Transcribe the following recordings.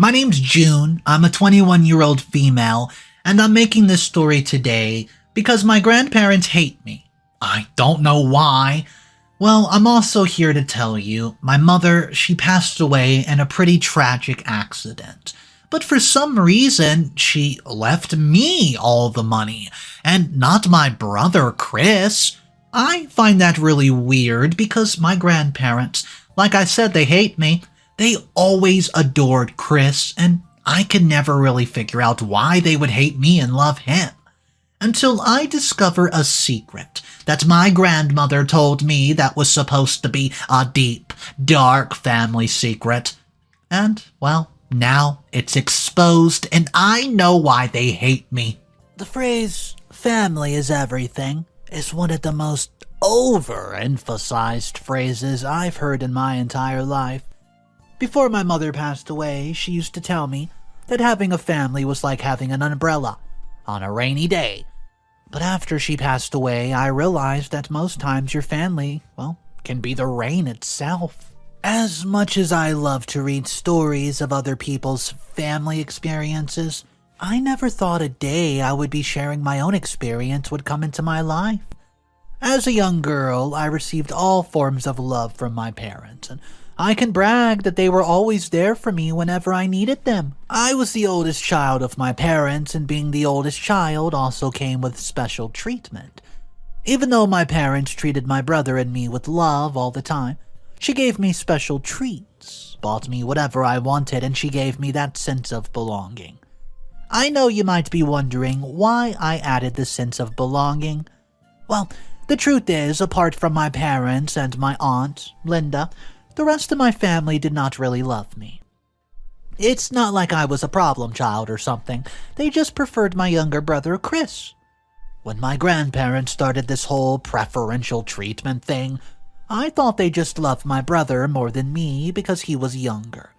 My name's June. I'm a 21-year-old female, and I'm making this story today because my grandparents hate me. I don't know why. Well, I'm also here to tell you, my mother, she passed away in a pretty tragic accident. But for some reason, she left me all the money, and not my brother Chris. I find that really weird because my grandparents, like I said, they hate me. They always adored Chris, and I could never really figure out why they would hate me and love him. Until I discover a secret that my grandmother told me that was supposed to be a deep, dark family secret. And, well, now it's exposed, and I know why they hate me. The phrase, family is everything, is one of the most overemphasized phrases I've heard in my entire life. Before my mother passed away, she used to tell me that having a family was like having an umbrella on a rainy day. But after she passed away, I realized that most times your family, can be the rain itself. As much as I love to read stories of other people's family experiences, I never thought a day I would be sharing my own experience would come into my life. As a young girl, I received all forms of love from my parents, and I can brag that they were always there for me whenever I needed them. I was the oldest child of my parents, and being the oldest child also came with special treatment. Even though my parents treated my brother and me with love all the time, she gave me special treats, bought me whatever I wanted, and she gave me that sense of belonging. I know you might be wondering why I added the sense of belonging. Well, the truth is, apart from my parents and my aunt, Linda, the rest of my family did not really love me. It's not like I was a problem child or something. They just preferred my younger brother, Chris. When my grandparents started this whole preferential treatment thing, I thought they just loved my brother more than me because he was younger.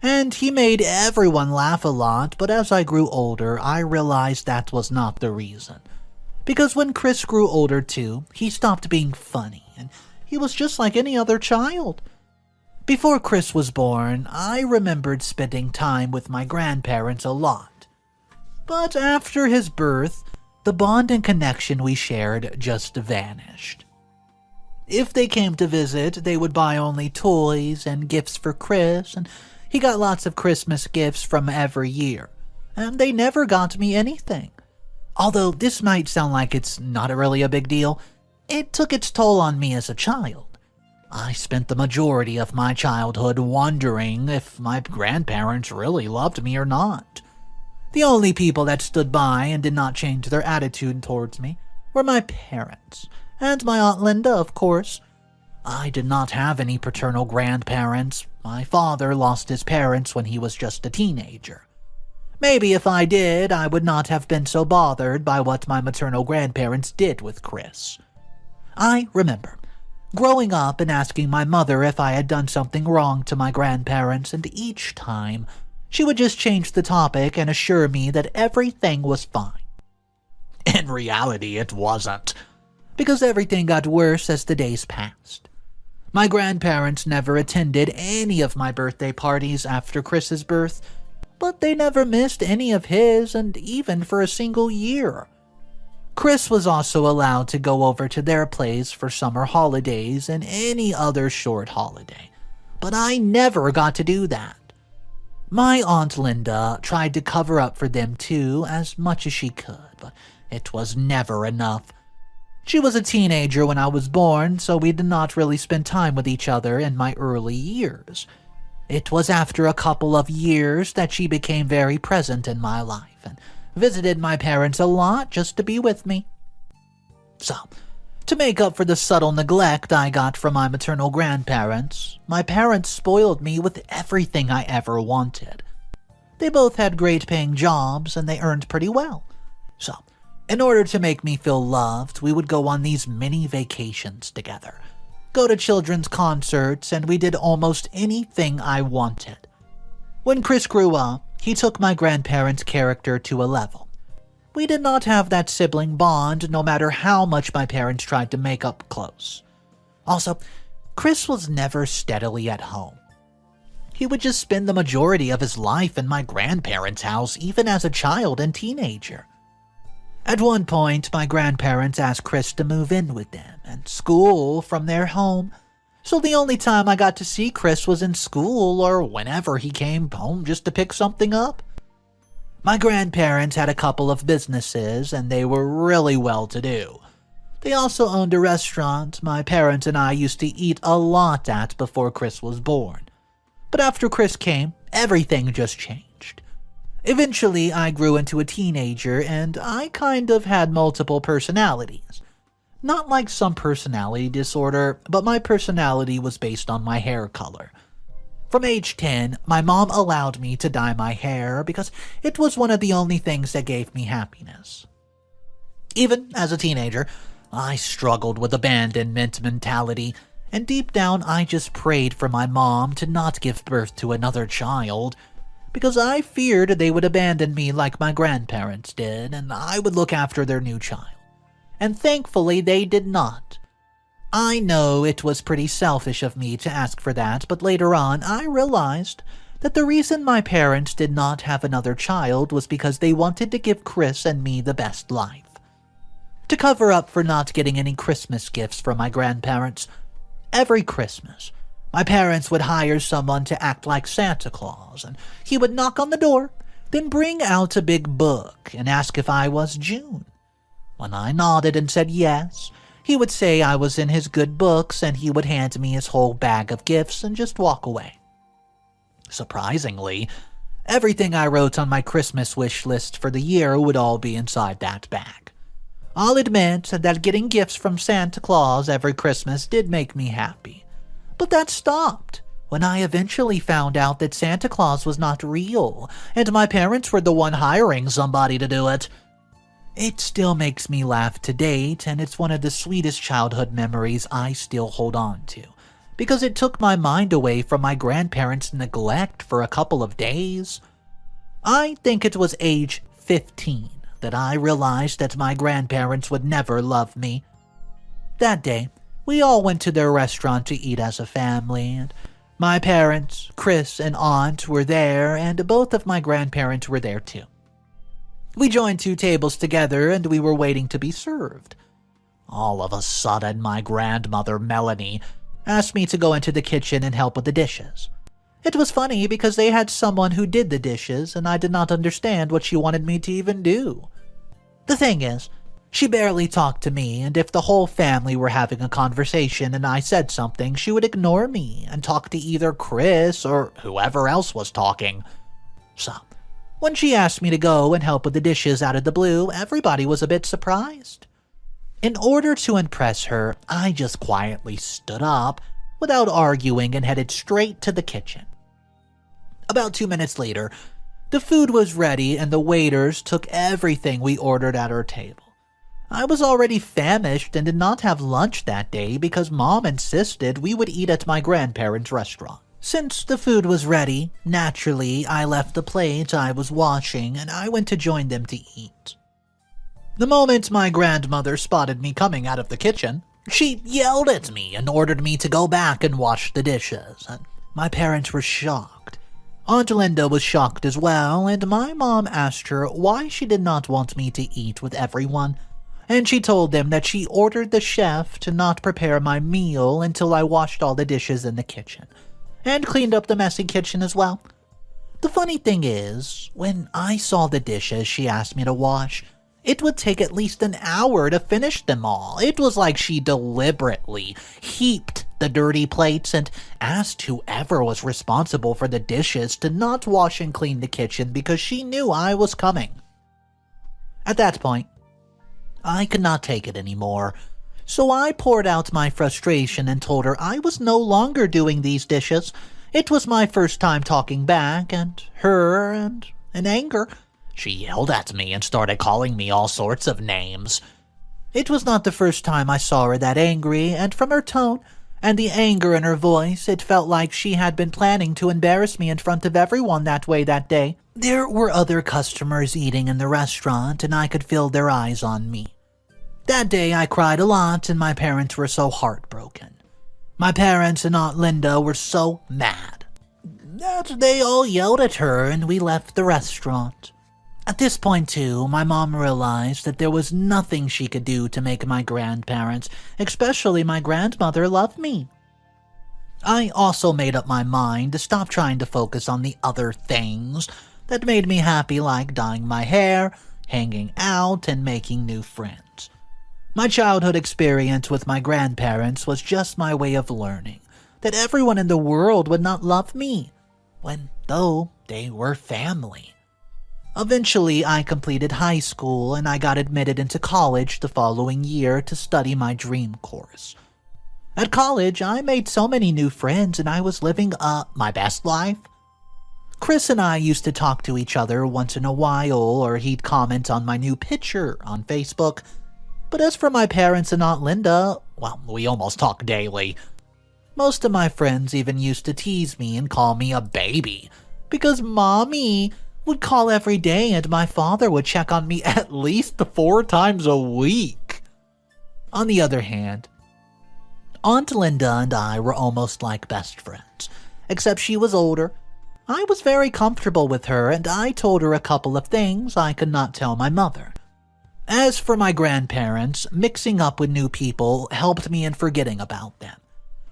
And he made everyone laugh a lot, but as I grew older, I realized that was not the reason. Because when Chris grew older too, he stopped being funny, and he was just like any other child. Before Chris was born, I remembered spending time with my grandparents a lot. But after his birth, the bond and connection we shared just vanished. If they came to visit, they would buy only toys and gifts for Chris, and he got lots of Christmas gifts from every year, and they never got me anything. Although this might sound like it's not really a big deal, it took its toll on me as a child. I spent the majority of my childhood wondering if my grandparents really loved me or not. The only people that stood by and did not change their attitude towards me were my parents, and my Aunt Linda, of course. I did not have any paternal grandparents. My father lost his parents when he was just a teenager. Maybe if I did, I would not have been so bothered by what my maternal grandparents did with Chris. I remember growing up and asking my mother if I had done something wrong to my grandparents, and each time, she would just change the topic and assure me that everything was fine. In reality, it wasn't, because everything got worse as the days passed. My grandparents never attended any of my birthday parties after Chris's birth, but they never missed any of his, and even for a single year. Chris was also allowed to go over to their place for summer holidays and any other short holiday, but I never got to do that. My Aunt Linda tried to cover up for them too as much as she could, but it was never enough. She was a teenager when I was born, so we did not really spend time with each other in my early years. It was after a couple of years that she became very present in my life and visited my parents a lot just to be with me. So, to make up for the subtle neglect I got from my maternal grandparents, my parents spoiled me with everything I ever wanted. They both had great-paying jobs and they earned pretty well. So, in order to make me feel loved, we would go on these mini vacations together, go to children's concerts, and we did almost anything I wanted. When Chris grew up, he took my grandparents' character to a level. We did not have that sibling bond no matter how much my parents tried to make up close. Also, Chris was never steadily at home. He would just spend the majority of his life in my grandparents' house, even as a child and teenager. At one point, my grandparents asked Chris to move in with them and school from their home, so the only time I got to see Chris was in school or whenever he came home just to pick something up. My grandparents had a couple of businesses and they were really well-to-do. They also owned a restaurant my parents and I used to eat a lot at before Chris was born. But after Chris came, everything just changed. Eventually, I grew into a teenager and I kind of had multiple personalities. Not like some personality disorder, but my personality was based on my hair color. From age 10, my mom allowed me to dye my hair because it was one of the only things that gave me happiness. Even as a teenager, I struggled with abandonment mentality, and deep down I just prayed for my mom to not give birth to another child, because I feared they would abandon me like my grandparents did, and I would look after their new child. And thankfully they did not. I know it was pretty selfish of me to ask for that, but later on I realized that the reason my parents did not have another child was because they wanted to give Chris and me the best life. To cover up for not getting any Christmas gifts from my grandparents, every Christmas, my parents would hire someone to act like Santa Claus, and he would knock on the door, then bring out a big book and ask if I was June. When I nodded and said yes, he would say I was in his good books and he would hand me his whole bag of gifts and just walk away. Surprisingly, everything I wrote on my Christmas wish list for the year would all be inside that bag. I'll admit that getting gifts from Santa Claus every Christmas did make me happy. But that stopped when I eventually found out that Santa Claus was not real and my parents were the one hiring somebody to do it. It still makes me laugh to date, and it's one of the sweetest childhood memories I still hold on to, because it took my mind away from my grandparents' neglect for a couple of days. I think it was age 15 that I realized that my grandparents would never love me. That day, we all went to their restaurant to eat as a family, and my parents, Chris, and aunt were there, and both of my grandparents were there too. We joined 2 tables together and we were waiting to be served. All of a sudden, my grandmother, Melanie, asked me to go into the kitchen and help with the dishes. It was funny because they had someone who did the dishes and I did not understand what she wanted me to even do. The thing is, she barely talked to me, and if the whole family were having a conversation and I said something, she would ignore me and talk to either Chris or whoever else was talking. So, when she asked me to go and help with the dishes out of the blue, everybody was a bit surprised. In order to impress her, I just quietly stood up, without arguing, and headed straight to the kitchen. About 2 minutes later, the food was ready and the waiters took everything we ordered at our table. I was already famished and did not have lunch that day because Mom insisted we would eat at my grandparents' restaurant. Since the food was ready, naturally, I left the plate I was washing and I went to join them to eat. The moment my grandmother spotted me coming out of the kitchen, she yelled at me and ordered me to go back and wash the dishes, and my parents were shocked. Aunt Linda was shocked as well, and my mom asked her why she did not want me to eat with everyone, and she told them that she ordered the chef to not prepare my meal until I washed all the dishes in the kitchen, and cleaned up the messy kitchen as well. The funny thing is, when I saw the dishes she asked me to wash, it would take at least an hour to finish them all. It was like she deliberately heaped the dirty plates and asked whoever was responsible for the dishes to not wash and clean the kitchen because she knew I was coming. At that point, I could not take it anymore, so I poured out my frustration and told her I was no longer doing these dishes. It was my first time talking back, and her, and in anger, she yelled at me and started calling me all sorts of names. It was not the first time I saw her that angry, and from her tone and the anger in her voice, it felt like she had been planning to embarrass me in front of everyone that way that day. There were other customers eating in the restaurant, and I could feel their eyes on me. That day I cried a lot, and my parents were so heartbroken. My parents and Aunt Linda were so mad. that they all yelled at her and we left the restaurant. At this point, too, my mom realized that there was nothing she could do to make my grandparents, especially my grandmother, love me. I also made up my mind to stop trying to focus on the other things that made me happy, like dyeing my hair, hanging out, and making new friends. My childhood experience with my grandparents was just my way of learning that everyone in the world would not love me, though they were family. Eventually, I completed high school and I got admitted into college the following year to study my dream course. At college, I made so many new friends and I was living my best life. Chris and I used to talk to each other once in a while, or he'd comment on my new picture on Facebook. But as for my parents and Aunt Linda, well, we almost talk daily. Most of my friends even used to tease me and call me a baby, because Mommy would call every day and my father would check on me at least 4 times a week. On the other hand, Aunt Linda and I were almost like best friends, except she was older. I was very comfortable with her and I told her a couple of things I could not tell my mother. As for my grandparents, mixing up with new people helped me in forgetting about them.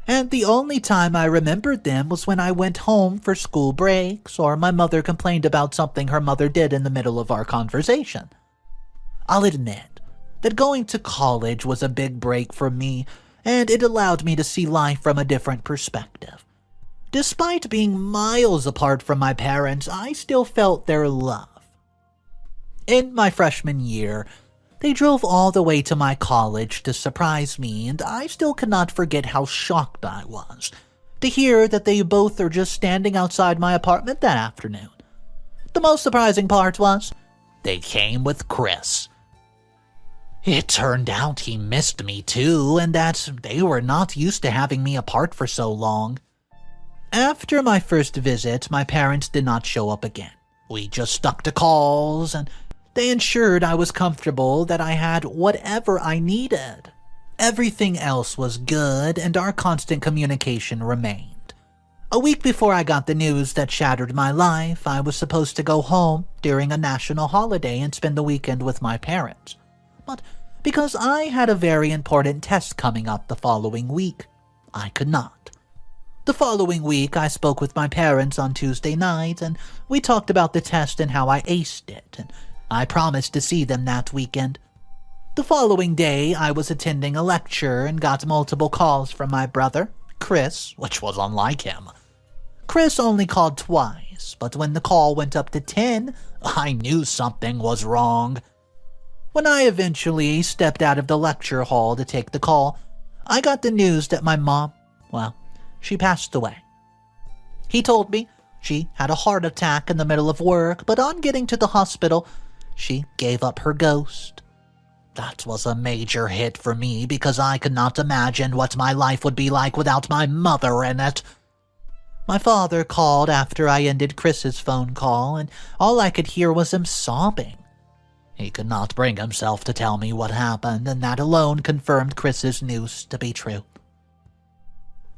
And the only time I remembered them was when I went home for school breaks or my mother complained about something her mother did in the middle of our conversation. I'll admit that going to college was a big break for me, and it allowed me to see life from a different perspective. Despite being miles apart from my parents, I still felt their love. In my freshman year, they drove all the way to my college to surprise me, and I still cannot forget how shocked I was to hear that they both are just standing outside my apartment that afternoon. The most surprising part was, they came with Chris. It turned out he missed me too, and that they were not used to having me apart for so long. After my first visit, my parents did not show up again. We just stuck to calls, and they ensured I was comfortable, that I had whatever I needed. Everything else was good, and our constant communication remained. A week before I got the news that shattered my life, I was supposed to go home during a national holiday and spend the weekend with my parents. But because I had a very important test coming up the following week, I could not. The following week, I spoke with my parents on Tuesday night, and we talked about the test and how I aced it, and I promised to see them that weekend. The following day, I was attending a lecture and got multiple calls from my brother, Chris, which was unlike him. Chris only called twice, but when the call went up to 10, I knew something was wrong. When I eventually stepped out of the lecture hall to take the call, I got the news that my mom, she passed away. He told me she had a heart attack in the middle of work, but on getting to the hospital, she gave up her ghost. That was a major hit for me because I could not imagine what my life would be like without my mother in it. My father called after I ended Chris's phone call, and all I could hear was him sobbing. He could not bring himself to tell me what happened, and that alone confirmed Chris's news to be true.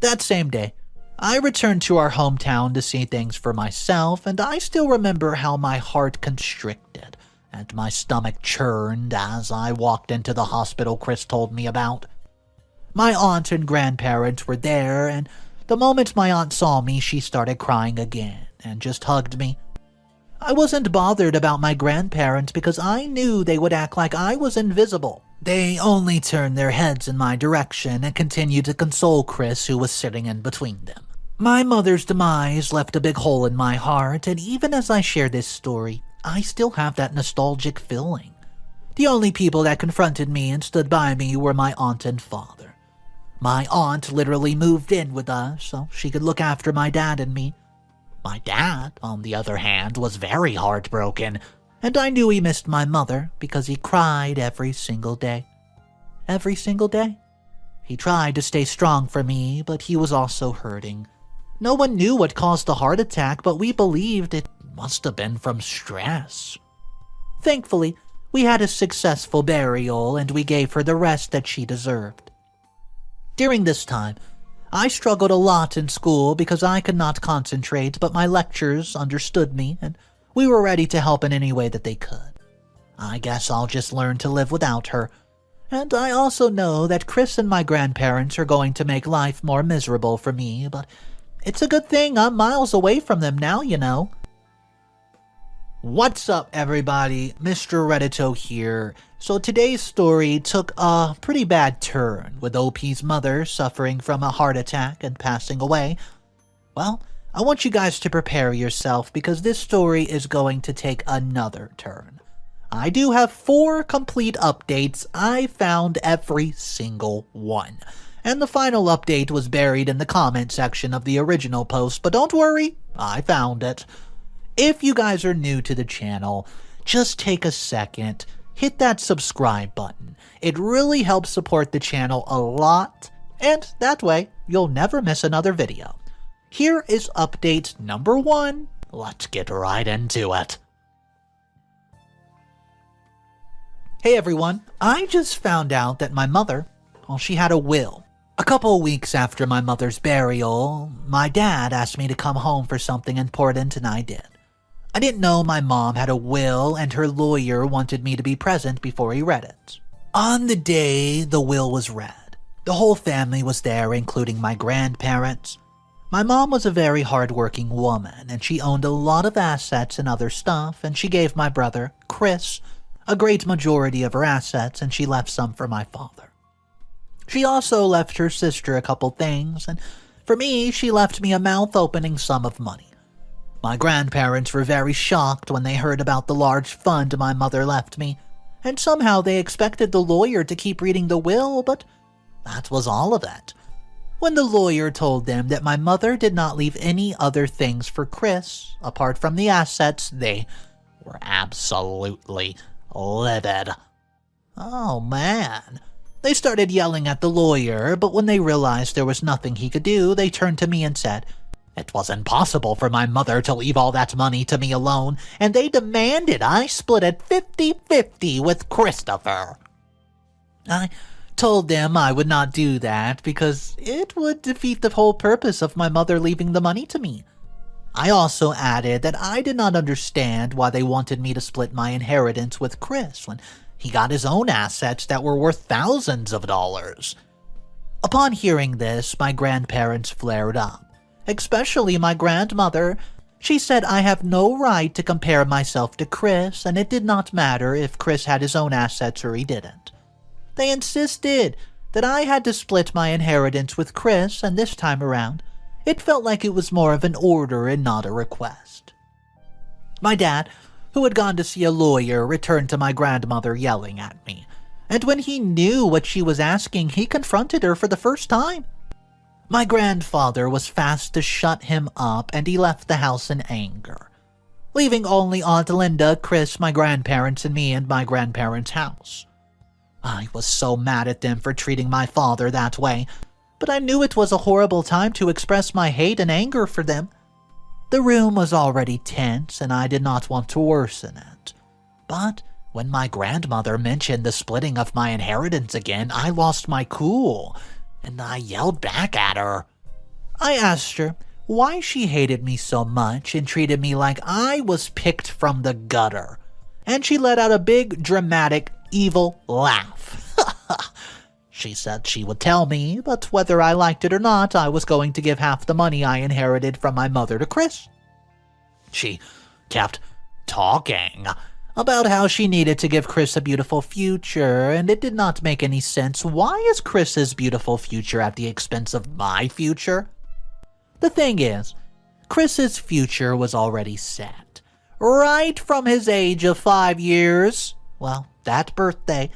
That same day, I returned to our hometown to see things for myself, and I still remember how my heart constricted and my stomach churned as I walked into the hospital Chris told me about. My aunt and grandparents were there, and the moment my aunt saw me, she started crying again and just hugged me. I wasn't bothered about my grandparents because I knew they would act like I was invisible. They only turned their heads in my direction and continued to console Chris, who was sitting in between them. My mother's demise left a big hole in my heart, and even as I share this story, I still have that nostalgic feeling. The only people that confronted me and stood by me were my aunt and father. My aunt literally moved in with us so she could look after my dad and me. My dad, on the other hand, was very heartbroken, and I knew he missed my mother because he cried every single day. Every single day. He tried to stay strong for me, but he was also hurting. No one knew what caused the heart attack, but we believed it must have been from stress. Thankfully, we had a successful burial, and we gave her the rest that she deserved. During this time, I struggled a lot in school because I could not concentrate, but my lectures understood me, and we were ready to help in any way that they could. I guess I'll just learn to live without her. And I also know that Chris and my grandparents are going to make life more miserable for me, but it's a good thing I'm miles away from them now, you know. What's up, everybody? Mr. Reddito here. So today's story took a pretty bad turn, with OP's mother suffering from a heart attack and passing away. Well, I want you guys to prepare yourself because this story is going to take another turn. I do have 4 complete updates. I found every single one. And the final update was buried in the comment section of the original post, but don't worry, I found it. If you guys are new to the channel, just take a second, hit that subscribe button. It really helps support the channel a lot, and that way, you'll never miss another video. Here is update number 1. Let's get right into it. Hey everyone, I just found out that my mother, well, she had a will. A couple of weeks after my mother's burial, my dad asked me to come home for something important, and I did. I didn't know my mom had a will, and her lawyer wanted me to be present before he read it. On the day the will was read, the whole family was there, including my grandparents. My mom was a very hard-working woman, and she owned a lot of assets and other stuff, and she gave my brother, Chris, a great majority of her assets, and she left some for my father. She also left her sister a couple things, and for me, she left me a mouth-opening sum of money. My grandparents were very shocked when they heard about the large fund my mother left me, and somehow they expected the lawyer to keep reading the will, but that was all of it. When the lawyer told them that my mother did not leave any other things for Chris, apart from the assets, they were absolutely livid. Oh man. They started yelling at the lawyer, but when they realized there was nothing he could do, they turned to me and said, it was impossible for my mother to leave all that money to me alone, and they demanded I split it 50-50 with Christopher. I told them I would not do that because it would defeat the whole purpose of my mother leaving the money to me. I also added that I did not understand why they wanted me to split my inheritance with Chris when he got his own assets that were worth thousands of dollars. Upon hearing this, my grandparents flared up. Especially my grandmother. She said I have no right to compare myself to Chris, and it did not matter if Chris had his own assets or he didn't. They insisted that I had to split my inheritance with Chris, and this time around, it felt like it was more of an order and not a request. My dad, who had gone to see a lawyer, returned to my grandmother yelling at me, and when he knew what she was asking, he confronted her for the first time. My grandfather was fast to shut him up, and he left the house in anger, leaving only Aunt Linda, Chris, my grandparents, and me in my grandparents' house. I was so mad at them for treating my father that way, but I knew it was a horrible time to express my hate and anger for them. The room was already tense, and I did not want to worsen it. But when my grandmother mentioned the splitting of my inheritance again, I lost my cool, and I yelled back at her. I asked her why she hated me so much and treated me like I was picked from the gutter, and she let out a big, dramatic, evil laugh. She said she would tell me, but whether I liked it or not, I was going to give half the money I inherited from my mother to Chris. She kept talking about how she needed to give Chris a beautiful future, and it did not make any sense. Why is Chris's beautiful future at the expense of my future? The thing is, Chris's future was already set. Right from his age of 5 years, well, that birthday,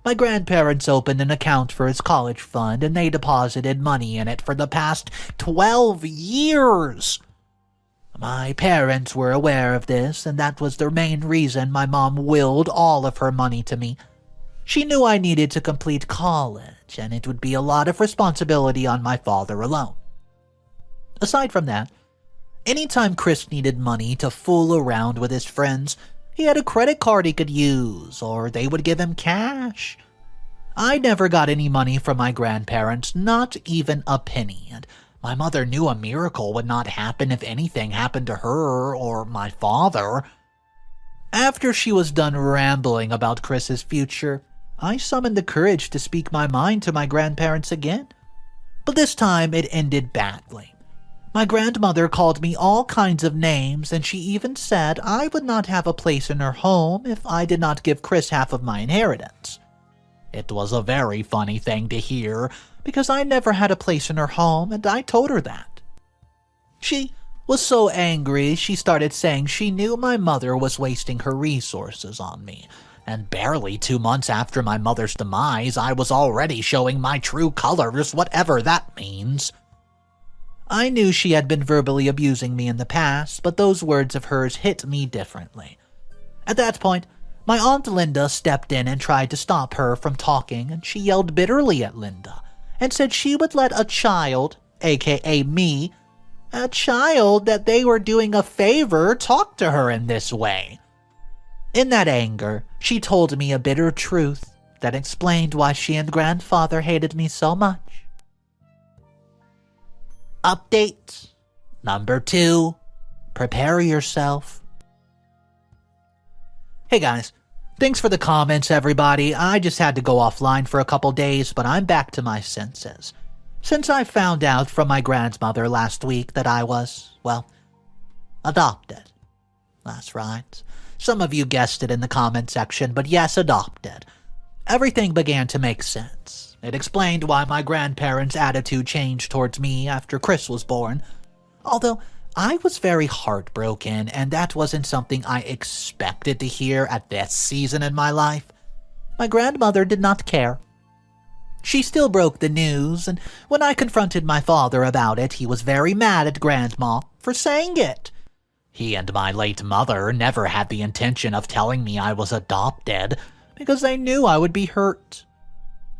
my grandparents opened an account for his college fund, and they deposited money in it for the past 12 years. My parents were aware of this, and that was the main reason my mom willed all of her money to me. She knew I needed to complete college, and it would be a lot of responsibility on my father alone. Aside from that, anytime Chris needed money to fool around with his friends, he had a credit card he could use, or they would give him cash. I never got any money from my grandparents, not even a penny, and my mother knew a miracle would not happen if anything happened to her or my father. After she was done rambling about Chris's future, I summoned the courage to speak my mind to my grandparents again. But this time it ended badly. My grandmother called me all kinds of names, and she even said I would not have a place in her home if I did not give Chris half of my inheritance. It was a very funny thing to hear, because I never had a place in her home, and I told her that. She was so angry she started saying she knew my mother was wasting her resources on me, and barely 2 months after my mother's demise, I was already showing my true colors, whatever that means. I knew she had been verbally abusing me in the past, but those words of hers hit me differently. At that point, my Aunt Linda stepped in and tried to stop her from talking, and she yelled bitterly at Linda and said she would let a child, aka me, a child that they were doing a favor, talk to her in this way. In that anger, she told me a bitter truth that explained why she and grandfather hated me so much. Update number 2. Prepare yourself. Hey guys, thanks for the comments everybody. I just had to go offline for a couple days, but I'm back to my senses. Since I found out from my grandmother last week that I was, well, adopted. That's right. Some of you guessed it in the comment section, but yes, adopted. Everything began to make sense. It explained why my grandparents' attitude changed towards me after Chris was born. Although I was very heartbroken, and that wasn't something I expected to hear at this season in my life, my grandmother did not care. She still broke the news, and when I confronted my father about it, he was very mad at Grandma for saying it. He and my late mother never had the intention of telling me I was adopted, because they knew I would be hurt.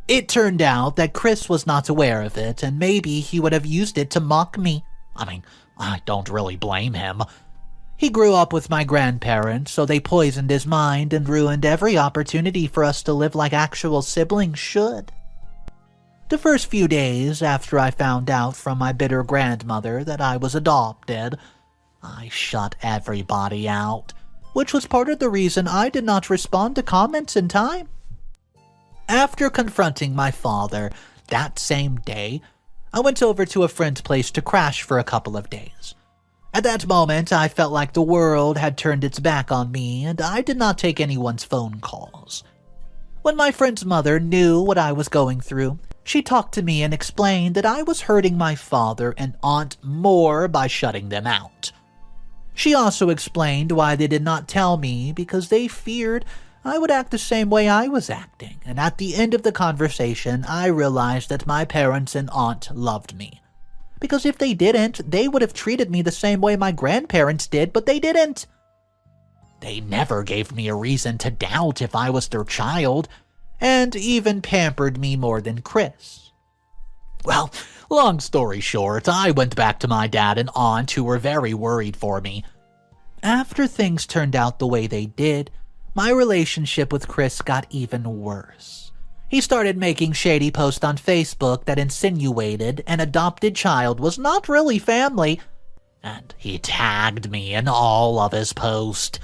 It turned out that Chris was not aware of it, and maybe he would have used it to mock me. I mean, I don't really blame him. He grew up with my grandparents, so they poisoned his mind and ruined every opportunity for us to live like actual siblings should. The first few days after I found out from my bitter grandmother that I was adopted, I shut everybody out, which was part of the reason I did not respond to comments in time. After confronting my father that same day, I went over to a friend's place to crash for a couple of days. At that moment, I felt like the world had turned its back on me, and I did not take anyone's phone calls. When my friend's mother knew what I was going through, she talked to me and explained that I was hurting my father and aunt more by shutting them out. She also explained why they did not tell me because they feared I would act the same way I was acting, and at the end of the conversation, I realized that my parents and aunt loved me. Because if they didn't, they would have treated me the same way my grandparents did, but they didn't. They never gave me a reason to doubt if I was their child, and even pampered me more than Chris. Well, long story short, I went back to my dad and aunt who were very worried for me. After things turned out the way they did, my relationship with Chris got even worse. He started making shady posts on Facebook that insinuated an adopted child was not really family, and he tagged me in all of his posts.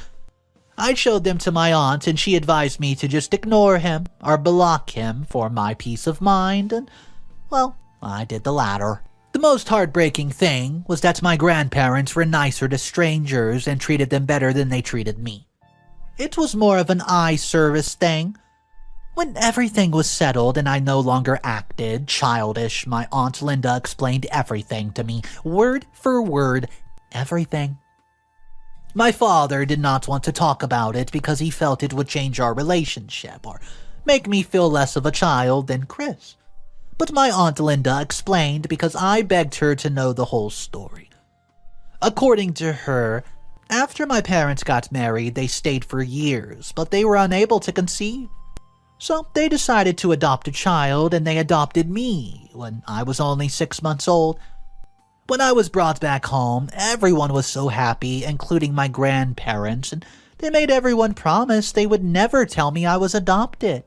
I showed them to my aunt, and she advised me to just ignore him or block him for my peace of mind, and, well, I did the latter. The most heartbreaking thing was that my grandparents were nicer to strangers and treated them better than they treated me. It was more of an eye service thing. When everything was settled and I no longer acted childish, my Aunt Linda explained everything to me, word for word, everything. My father did not want to talk about it because he felt it would change our relationship or make me feel less of a child than Chris. But my Aunt Linda explained because I begged her to know the whole story. According to her, after my parents got married, they stayed for years, but they were unable to conceive. So they decided to adopt a child, and they adopted me when I was only 6 months old. When I was brought back home, everyone was so happy, including my grandparents, and they made everyone promise they would never tell me I was adopted.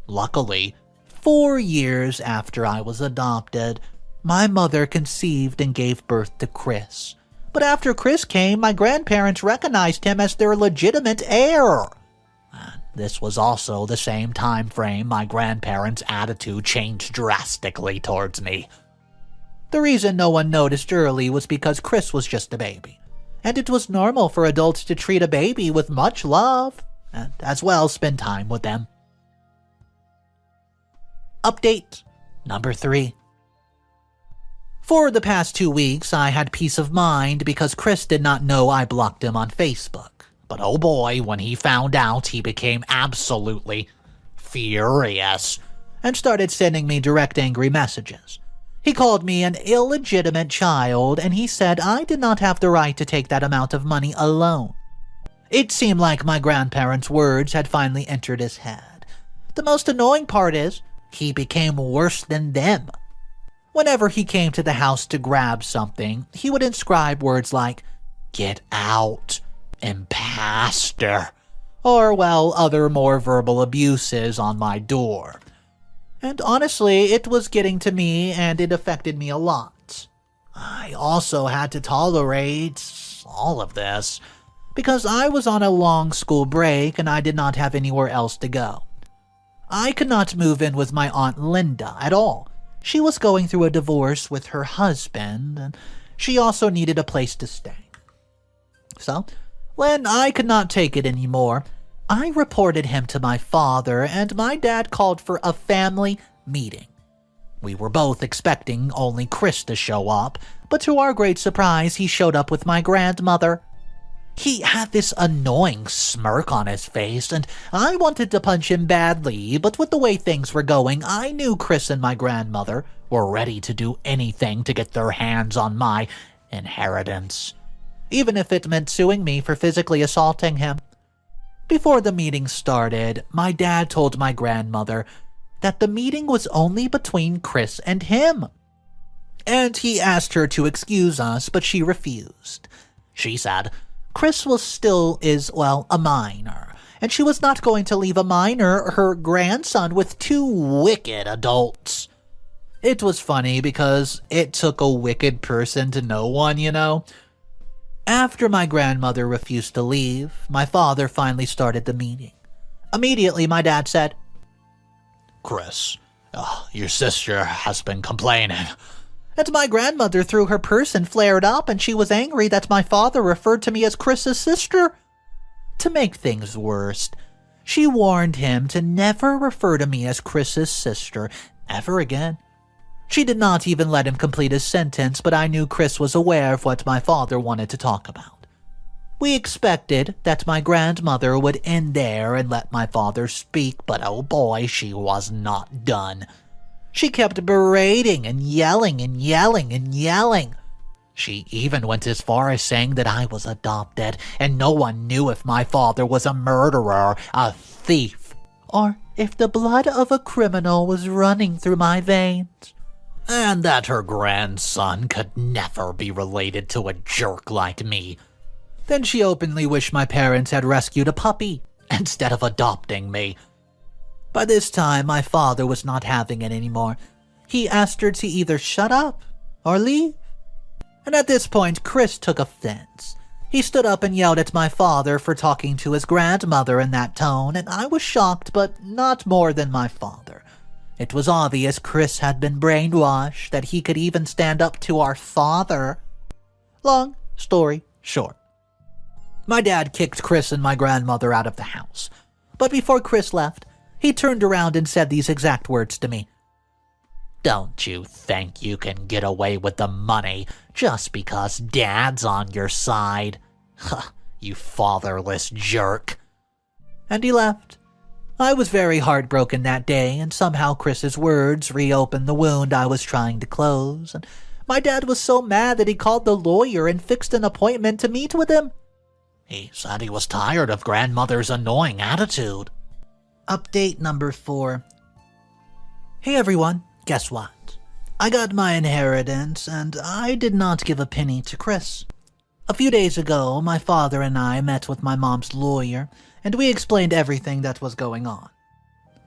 Luckily, 4 years after I was adopted, my mother conceived and gave birth to Chris. But after Chris came, my grandparents recognized him as their legitimate heir. This was also the same time frame my grandparents' attitude changed drastically towards me. The reason no one noticed early was because Chris was just a baby, and it was normal for adults to treat a baby with much love, and as well spend time with them. Update number 3. For the past 2 weeks, I had peace of mind because Chris did not know I blocked him on Facebook. But oh boy, when he found out, he became absolutely furious and started sending me direct angry messages. He called me an illegitimate child, and he said I did not have the right to take that amount of money alone. It seemed like my grandparents' words had finally entered his head. The most annoying part is, he became worse than them. Whenever he came to the house to grab something, he would inscribe words like, "Get out," "Imposter," or, well, other more verbal abuses on my door. And honestly, it was getting to me and it affected me a lot. I also had to tolerate all of this because I was on a long school break and I did not have anywhere else to go. I could not move in with my Aunt Linda at all. She was going through a divorce with her husband, and she also needed a place to stay. So, when I could not take it anymore, I reported him to my father, and my dad called for a family meeting. We were both expecting only Chris to show up, but to our great surprise, he showed up with my grandmother. He had this annoying smirk on his face, and I wanted to punch him badly, but with the way things were going, I knew Chris and my grandmother were ready to do anything to get their hands on my inheritance, even if it meant suing me for physically assaulting him. Before the meeting started, my dad told my grandmother that the meeting was only between Chris and him, and he asked her to excuse us, but she refused. She said Chris is a minor, and she was not going to leave a minor, her grandson, with 2 wicked adults. It was funny because it took a wicked person to know one, you know? After my grandmother refused to leave, my father finally started the meeting. Immediately, my dad said, "Chris, your sister has been complaining." And my grandmother threw her purse and flared up, and she was angry that my father referred to me as Chris's sister. To make things worse, she warned him to never refer to me as Chris's sister ever again. She did not even let him complete his sentence, but I knew Chris was aware of what my father wanted to talk about. We expected that my grandmother would end there and let my father speak, but oh boy, she was not done. She kept berating and yelling and yelling and yelling. She even went as far as saying that I was adopted, and no one knew if my father was a murderer, a thief, or if the blood of a criminal was running through my veins, and that her grandson could never be related to a jerk like me. Then she openly wished my parents had rescued a puppy instead of adopting me. By this time, my father was not having it anymore. He asked her to either shut up or leave. And at this point, Chris took offense. He stood up and yelled at my father for talking to his grandmother in that tone, and I was shocked, but not more than my father. It was obvious Chris had been brainwashed, that he could even stand up to our father. Long story short, my dad kicked Chris and my grandmother out of the house. But before Chris left, he turned around and said these exact words to me. "Don't you think you can get away with the money just because Dad's on your side? You fatherless jerk." And he left. I was very heartbroken that day, and somehow Chris's words reopened the wound I was trying to close. And my dad was so mad that he called the lawyer and fixed an appointment to meet with him. He said he was tired of grandmother's annoying attitude. Update number 4. Hey everyone, guess what? I got my inheritance, and I did not give a penny to Chris. A few days ago, my father and I met with my mom's lawyer, and we explained everything that was going on.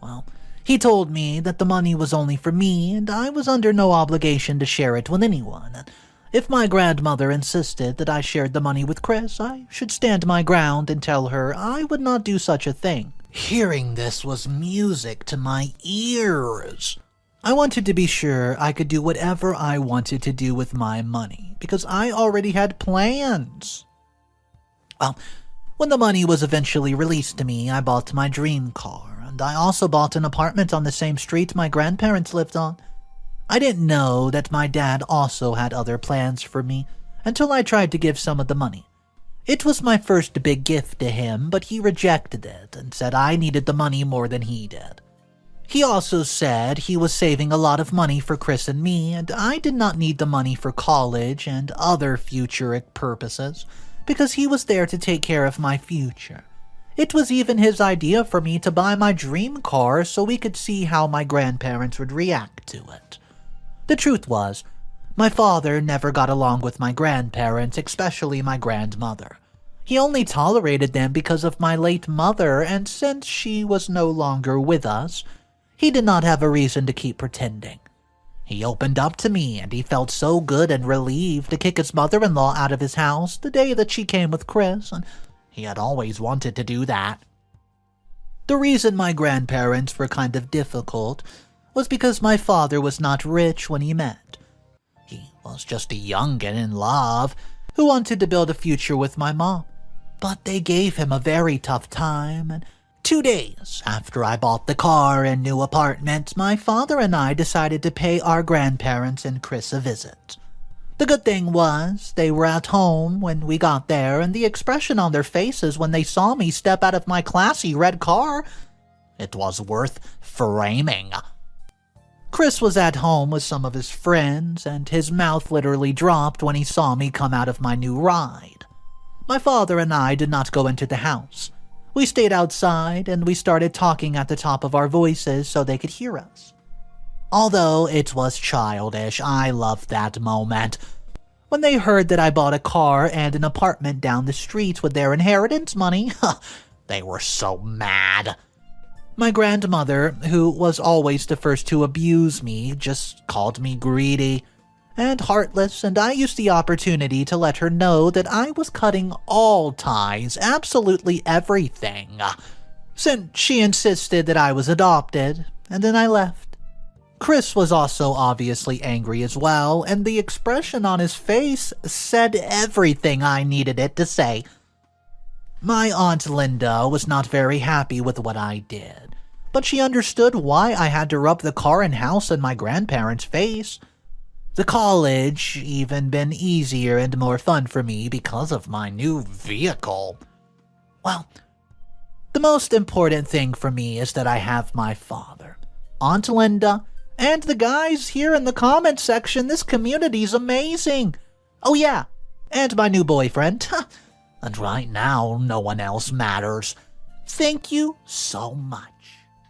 Well, He told me that the money was only for me and I was under no obligation to share it with anyone. If my grandmother insisted that I shared the money with Chris, I should stand my ground and tell her I would not do such a thing. Hearing this was music to my ears. I wanted to be sure I could do whatever I wanted to do with my money, because I already had plans. Well, when the money was eventually released to me, I bought my dream car, and I also bought an apartment on the same street my grandparents lived on. I didn't know that my dad also had other plans for me until I tried to give some of the money. It was my first big gift to him, but he rejected it and said I needed the money more than he did. He also said he was saving a lot of money for Chris and me, and I did not need the money for college and other future purposes, because he was there to take care of my future. It was even his idea for me to buy my dream car so we could see how my grandparents would react to it. The truth was, my father never got along with my grandparents, especially my grandmother. He only tolerated them because of my late mother, and since she was no longer with us, he did not have a reason to keep pretending. He opened up to me, and he felt so good and relieved to kick his mother-in-law out of his house the day that she came with Chris, and he had always wanted to do that. The reason my grandparents were kind of difficult was because my father was not rich when he met. He was just a youngin' in love who wanted to build a future with my mom, but they gave him a very tough time, and 2 days after I bought the car and new apartment, my father and I decided to pay our grandparents and Chris a visit. The good thing was, they were at home when we got there, and the expression on their faces when they saw me step out of my classy red car, it was worth framing. Chris was at home with some of his friends, and his mouth literally dropped when he saw me come out of my new ride. My father and I did not go into the house. We stayed outside, and we started talking at the top of our voices so they could hear us. Although it was childish, I loved that moment. When they heard that I bought a car and an apartment down the street with their inheritance money, they were so mad. My grandmother, who was always the first to abuse me, just called me greedy and heartless, and I used the opportunity to let her know that I was cutting all ties, absolutely everything, since she insisted that I was adopted, and then I left. Chris was also obviously angry as well, and the expression on his face said everything I needed it to say. My Aunt Linda was not very happy with what I did, but she understood why I had to rub the car and house in my grandparents' face. The college even been easier and more fun for me because of my new vehicle. Well, the most important thing for me is that I have my father, Aunt Linda, and the guys here in the comment section. This community's amazing. Oh yeah, and my new boyfriend. And right now, no one else matters. Thank you so much.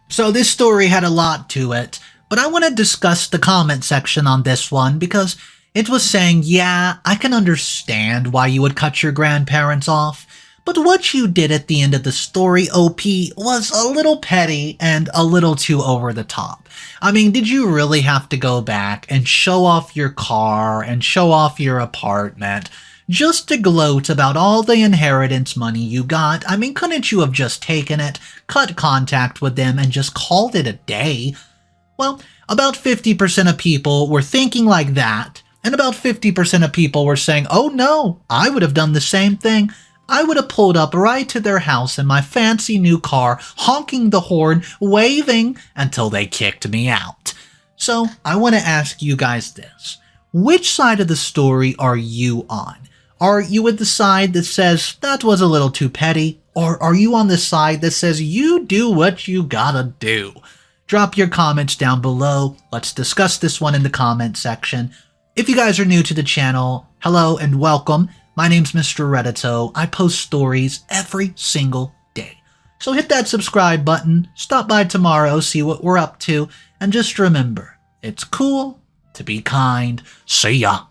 So this story had a lot to it, but I want to discuss the comment section on this one because it was saying, yeah, I can understand why you would cut your grandparents off, but what you did at the end of the story, OP, was a little petty and a little too over the top. I mean, did you really have to go back and show off your car and show off your apartment just to gloat about all the inheritance money you got? I mean, couldn't you have just taken it, cut contact with them, and just called it a day? Well, about 50% of people were thinking like that, and about 50% of people were saying, oh no, I would have done the same thing. I would have pulled up right to their house in my fancy new car, honking the horn, waving, until they kicked me out. So, I want to ask you guys this. Which side of the story are you on? Are you with the side that says, that was a little too petty? Or are you on the side that says, you do what you gotta do? Drop your comments down below. Let's discuss this one in the comment section. If you guys are new to the channel, hello and welcome. My name's Mr. Reddito. I post stories every single day. So hit that subscribe button, stop by tomorrow, see what we're up to, and just remember, it's cool to be kind. See ya.